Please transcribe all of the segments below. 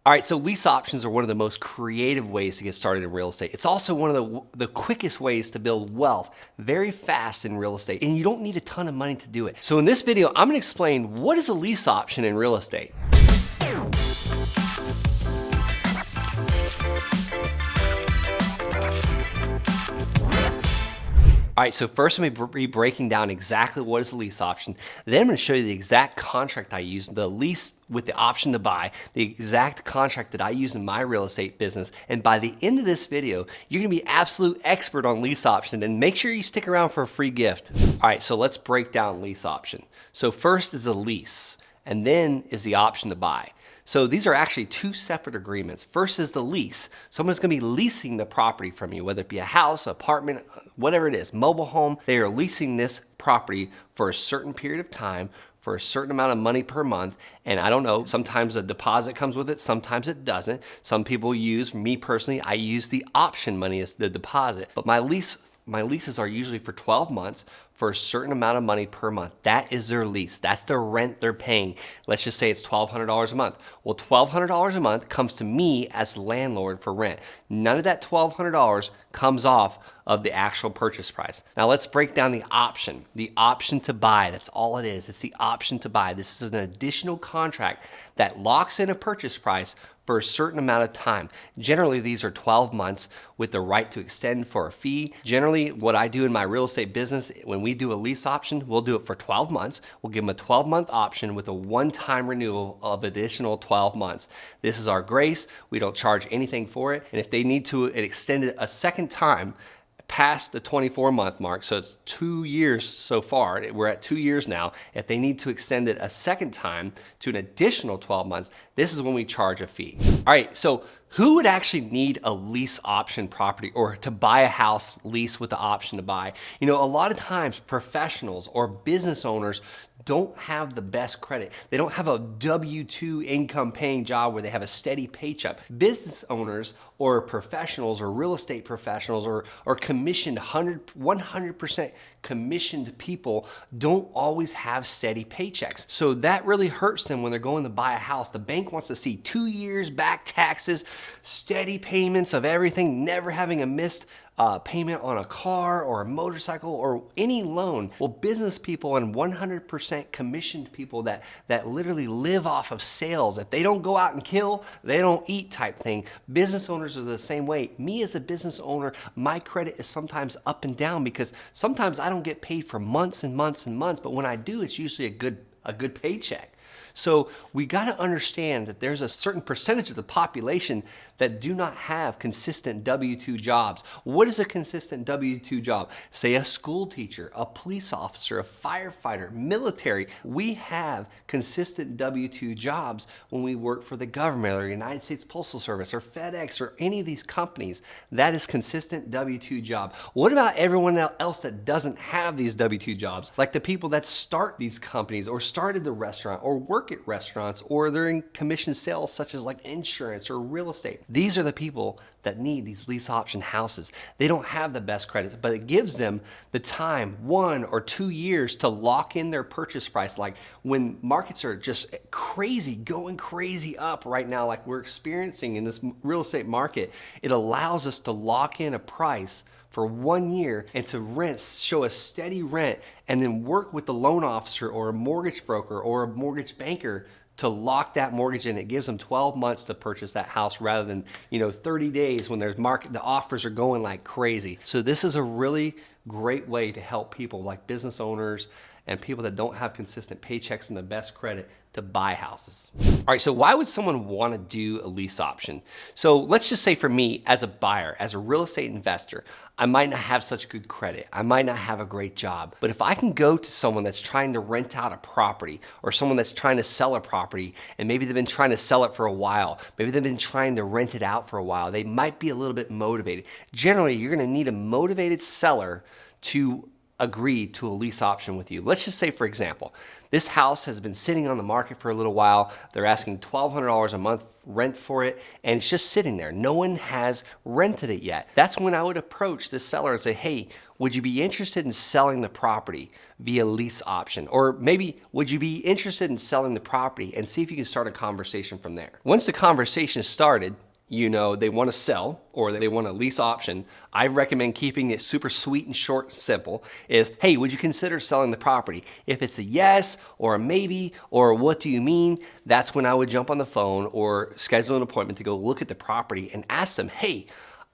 All right, so lease options are one of the most creative ways to get started in real estate. It's also one of the quickest ways to build wealth very fast in real estate, and you don't need a ton of money to do it. So in this video, I'm gonna explain what is a lease option in real estate. All right, so first I'm going to be breaking down exactly what is a lease option. Then I'm going to show you the exact contract I use, the lease with the option to buy, the exact contract that I use in my real estate business. And by the end of this video, you're going to be absolute expert on lease option, and make sure you stick around for a free gift. All right, so let's break down lease option. So first is a lease, and then is the option to buy. So these are actually two separate agreements. First is the lease. Someone's gonna be leasing the property from you, whether it be a house, apartment, whatever it is, mobile home. They are leasing this property for a certain period of time, for a certain amount of money per month. And I don't know, sometimes a deposit comes with it, sometimes it doesn't. Some people use, me personally, I use the option money as the deposit. But my leases are usually for 12 months for a certain amount of money per month. That is their lease. That's the rent they're paying. Let's just say it's $1,200 a month. Well, $1,200 a month comes to me as the landlord for rent. None of that $1,200 comes off of the actual purchase price. Now let's break down the option. The option to buy, that's all it is. It's the option to buy. This is an additional contract that locks in a purchase price for a certain amount of time. Generally, these are 12 months with the right to extend for a fee. Generally, what I do in my real estate business, when we do a lease option, we'll do it for 12 months. We'll give them a 12-month option with a one-time renewal of additional 12 months. This is our grace. We don't charge anything for it. And if they need to extend it a second time, past the 24-month mark, so it's 2 years so far, we're at 2 years now. If they need to extend it a second time to an additional 12 months, this is when we charge a fee. All right, so who would actually need a lease option property or to buy a house lease with the option to buy? You know, a lot of times professionals or business owners don't have the best credit. They don't have a W-2 income paying job where they have a steady paycheck. Business owners or professionals or real estate professionals or commissioned 100% commissioned people don't always have steady paychecks. So that really hurts them when they're going to buy a house. The bank wants to see 2 years back taxes, steady payments of everything, never having a missed payment on a car or a motorcycle or any loan. Well, business people and 100% commissioned people that literally live off of sales, if they don't go out and kill, they don't eat type thing. Business owners are the same way. Me as a business owner, my credit is sometimes up and down because sometimes I don't get paid for months and months and months, but when I do, it's usually a good paycheck. So we got to understand that there's a certain percentage of the population that do not have consistent W-2 jobs. What is a consistent W-2 job? Say a school teacher, a police officer, a firefighter, military. We have consistent W-2 jobs when we work for the government or United States Postal Service or FedEx or any of these companies. That is consistent W-2 job. What about everyone else that doesn't have these W-2 jobs? Like the people that start these companies or started the restaurant or work at restaurants or they're in commission sales such as like insurance or real estate. These are the people that need these lease option houses. They don't have the best credit, but it gives them the time, 1 or 2 years to lock in their purchase price. Like when markets are just crazy, going crazy up right now, like we're experiencing in this real estate market, it allows us to lock in a price for 1 year and to rent, show a steady rent, and then work with the loan officer or a mortgage broker or a mortgage banker to lock that mortgage in. It gives them 12 months to purchase that house rather than 30 days when there's the offers are going like crazy. So this is a really great way to help people like business owners and people that don't have consistent paychecks and the best credit to buy houses. All right, so why would someone want to do a lease option? So let's just say for me as a buyer, as a real estate investor, I might not have such good credit. I might not have a great job. But if I can go to someone that's trying to rent out a property or someone that's trying to sell a property and maybe they've been trying to sell it for a while, maybe they've been trying to rent it out for a while, they might be a little bit motivated. Generally, you're gonna need a motivated seller to agree to a lease option with you. Let's just say, for example, This house has been sitting on the market for a little while. They're asking $1,200 a month rent for it, and it's just sitting there. No one has rented it yet. That's when I would approach the seller and say, hey, would you be interested in selling the property via lease option? Or maybe would you be interested in selling the property, and see if you can start a conversation from there. Once the conversation is started, you know they want to sell or they want a lease option, I recommend keeping it super sweet and short and simple. Is, hey, would you consider selling the property? If it's a yes or a maybe or what do you mean, that's when I would jump on the phone or schedule an appointment to go look at the property and ask them, hey,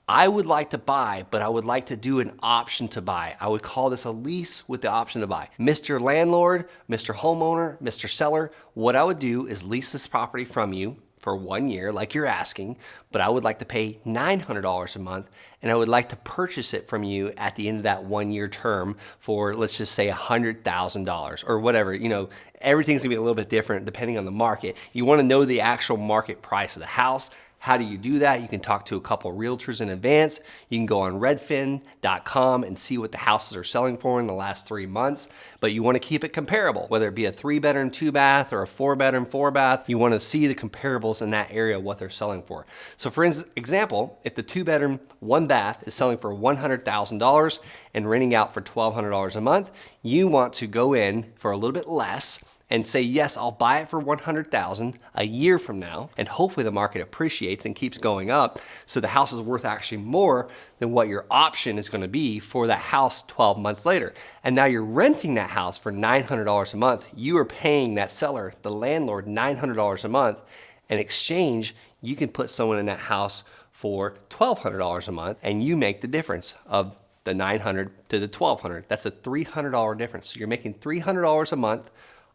I would like to buy, but I would like to do an option to buy. I would call this a lease with the option to buy. Mr. Landlord, Mr. Homeowner, Mr. Seller, what I would do is lease this property from you for 1 year, like you're asking, but I would like to pay $900 a month, and I would like to purchase it from you at the end of that 1 year term for, let's just say, $100,000 or whatever. You know, everything's gonna be a little bit different depending on the market. You wanna know the actual market price of the house. How do you do that? You can talk to a couple realtors in advance. You can go on redfin.com and see what the houses are selling for in the last 3 months, but you want to keep it comparable, whether it be a 3-bedroom, 2-bath or a 4-bedroom, 4-bath. You want to see the comparables in that area, what they're selling for. So for example, if the 2-bedroom, 1-bath is selling for $100,000 and renting out for $1,200 a month, you want to go in for a little bit less and say, yes, I'll buy it for $100,000 a year from now, and hopefully the market appreciates and keeps going up, so the house is worth actually more than what your option is gonna be for that house 12 months later. And now you're renting that house for $900 a month. You are paying that seller, the landlord, $900 a month. In exchange, you can put someone in that house for $1,200 a month, and you make the difference of the $900 to the $1,200. That's a $300 difference. So you're making $300 a month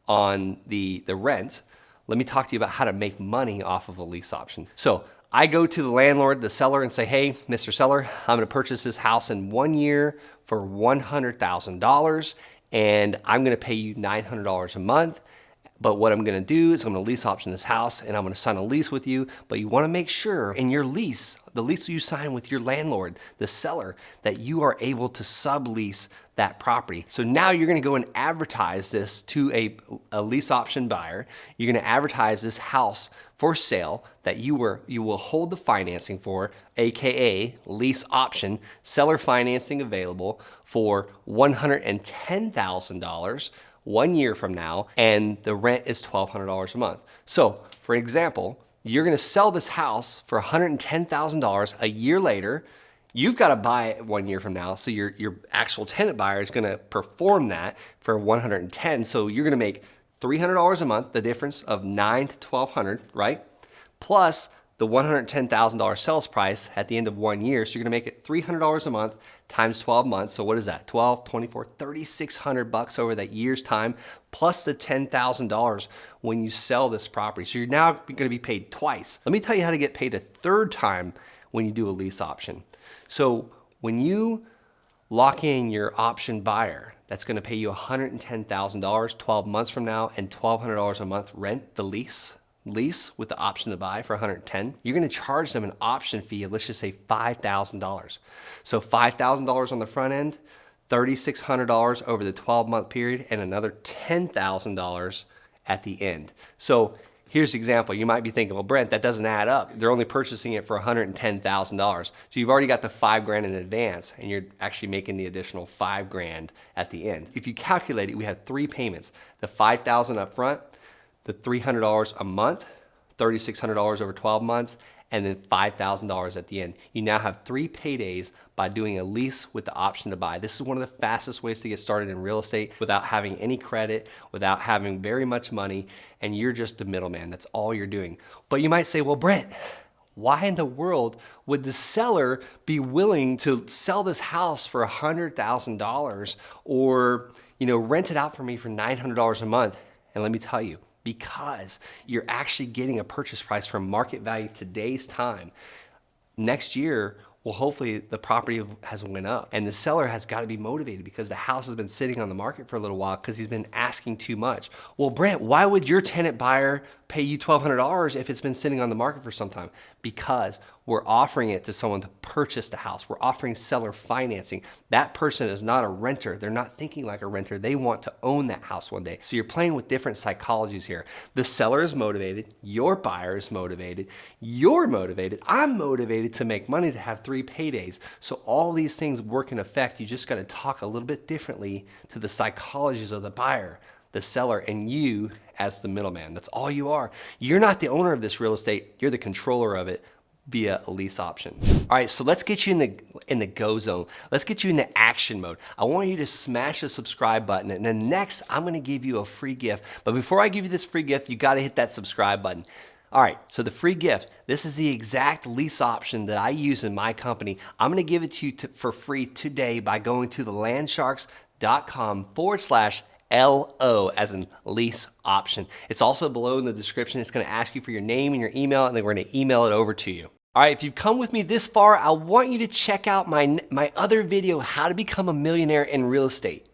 on the rent. Let me talk to you about how to make money off of a lease option. So I go to the landlord, the seller, and say, hey, Mr. Seller, I'm gonna purchase this house in 1 year for $100,000, and I'm gonna pay you $900 a month. But what I'm gonna do is I'm gonna lease option this house, and I'm gonna sign a lease with you, but you wanna make sure in your lease, the lease you sign with your landlord, the seller, that you are able to sublease that property. So now you're gonna go and advertise this to a lease option buyer. You're gonna advertise this house for sale that you will hold the financing for, AKA lease option, seller financing available for $110,000 1 year from now, and the rent is $1,200 a month. So for example, you're gonna sell this house for $110,000 a year later. You've got to buy it 1 year from now, so your actual tenant buyer is going to perform that for $110. So you're going to make $300 a month, the difference of $900 to $1,200, right? Plus the $110,000 sales price at the end of 1 year. So you're going to make it $300 a month times 12 months. So what is that? 12, 24, $3,600 over that year's time, plus the $10,000 when you sell this property. So you're now going to be paid twice. Let me tell you how to get paid a third time when you do a lease option. So when you lock in your option buyer, that's gonna pay you $110,000 12 months from now and $1,200 a month rent, the lease with the option to buy for $110,000, you're gonna charge them an option fee of, let's just say $5,000. So $5,000 on the front end, $3,600 over the 12-month period, and another $10,000 at the end. So here's the example. You might be thinking, well, Brent, that doesn't add up. They're only purchasing it for $110,000. So you've already got the $5,000 in advance, and you're actually making the additional $5,000 at the end. If you calculate it, we have 3 payments: the $5,000 up front, the $300 a month, $3,600 over 12 months, and then $5,000 at the end. You now have 3 paydays by doing a lease with the option to buy. This is one of the fastest ways to get started in real estate without having any credit, without having very much money, and you're just the middleman. That's all you're doing. But you might say, well, Brent, why in the world would the seller be willing to sell this house for $100,000 or, rent it out for me for $900 a month? And let me tell you, because you're actually getting a purchase price from market value today's time. Next year, well, hopefully the property has went up, and the seller has got to be motivated because the house has been sitting on the market for a little while because he's been asking too much. Well, Brent, why would your tenant buyer pay you $1,200 if it's been sitting on the market for some time? Because we're offering it to someone to purchase the house. We're offering seller financing. That person is not a renter. They're not thinking like a renter. They want to own that house one day. So you're playing with different psychologies here. The seller is motivated. Your buyer is motivated. You're motivated. I'm motivated to make money, to have 3 paydays. So all these things work in effect. You just got to talk a little bit differently to the psychologies of the buyer, the seller, and you as the middleman. That's all you are. You're not the owner of this real estate. You're the controller of it via a lease option. All right, so let's get you in the go zone. Let's get you in the action mode. I want you to smash the subscribe button, and then next I'm gonna give you a free gift. But before I give you this free gift, you gotta hit that subscribe button. All right, so the free gift, this is the exact lease option that I use in my company. I'm gonna give it to you for free today by going to thelandsharks.com/LO as in lease option. It's also below in the description. It's gonna ask you for your name and your email, and then we're gonna email it over to you. All right, if you've come with me this far, I want you to check out my other video, How to Become a Millionaire in Real Estate.